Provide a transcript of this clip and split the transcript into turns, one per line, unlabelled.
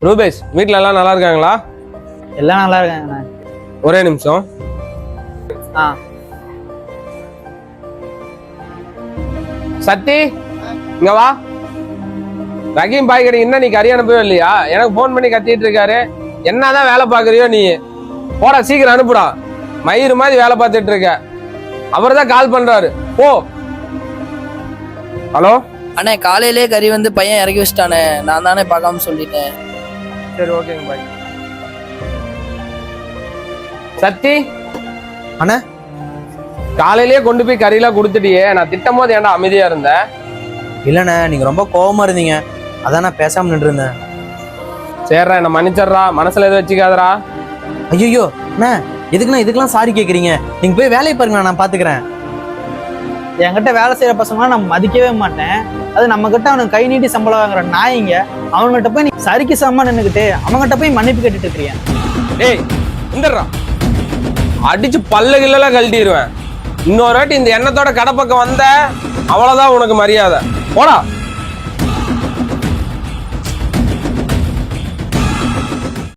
ரூபேஷ், வீட்டில் எல்லாம் நல்லா இருக்காங்களா?
எல்லாம் நல்லா இருக்காங்கண்ணா.
ஒரே நிமிஷம்.
ஆ
சத்தி, இங்க வா. ரஹீம் பாய் கடை இன்னும் நீ கறி அனுப்பவே இல்லையா? எனக்கு போன் பண்ணி கத்திட்டு இருக்காரு. என்னதான் வேலை பாக்குறியோ நீ? போடா, சீக்கிரம் அனுப்புடா. மயிறு மாதிரி வேலை பார்த்துட்டு இருக்க. அவர் தான் கால் பண்றாரு. போ. ஹலோ
அண்ணே, காலையிலே கறி வந்து பையன் இறக்கி வச்சிட்டானே, நான் தானே பார்க்காம சொல்லிட்டேன்.
சரி, ஓகேங்க பாய். சத்தி
அண்ணா,
காலையிலேயே கொண்டு போய் கறியெல்லாம் கொடுத்துட்டியே. நான் திட்டம் போது ஏன்டா அமைதியா இருந்தேன்?
இல்லண்ணே, நீங்க ரொம்ப கோவமா இருந்தீங்க, அதான் நான் பேசாம நின்று இருந்தேன்.
சரிடா, என்ன மன்னிச்சிடுறா. மனசுல எதுவும் வச்சுக்காதடா.
ஐயோ அண்ணா, எதுக்குண்ணா இதுக்கெல்லாம் சாரி கேட்குறீங்க? நீங்க போய் வேலையை பாருங்க, நான் பாத்துக்கிறேன்.
என்கிட்ட வேலை செய்யற பசங்களாம் நான் மதிக்கவே மாட்டேன். அது நம்ம கிட்ட அவனுக்கு கை நீட்டி சம்பளம் வாங்குற நாய்ங்க. அவன்கிட்ட போய் நீ சரிக்கு சமமா நின்னுக்கிட்டு அவங்ககிட்ட போய் மன்னிப்பு கேட்டுட்டு இருக்கிறியா?
டேய், இந்தர்றா. அடிச்சு பல்ல கில்லெல்லாம் கழட்டிடுவேன். இன்னொரு வாட்டி இந்த எண்ணத்தோட கடை பக்கம் வந்த அவ்வளவுதான் உனக்கு மரியாதை. போடா.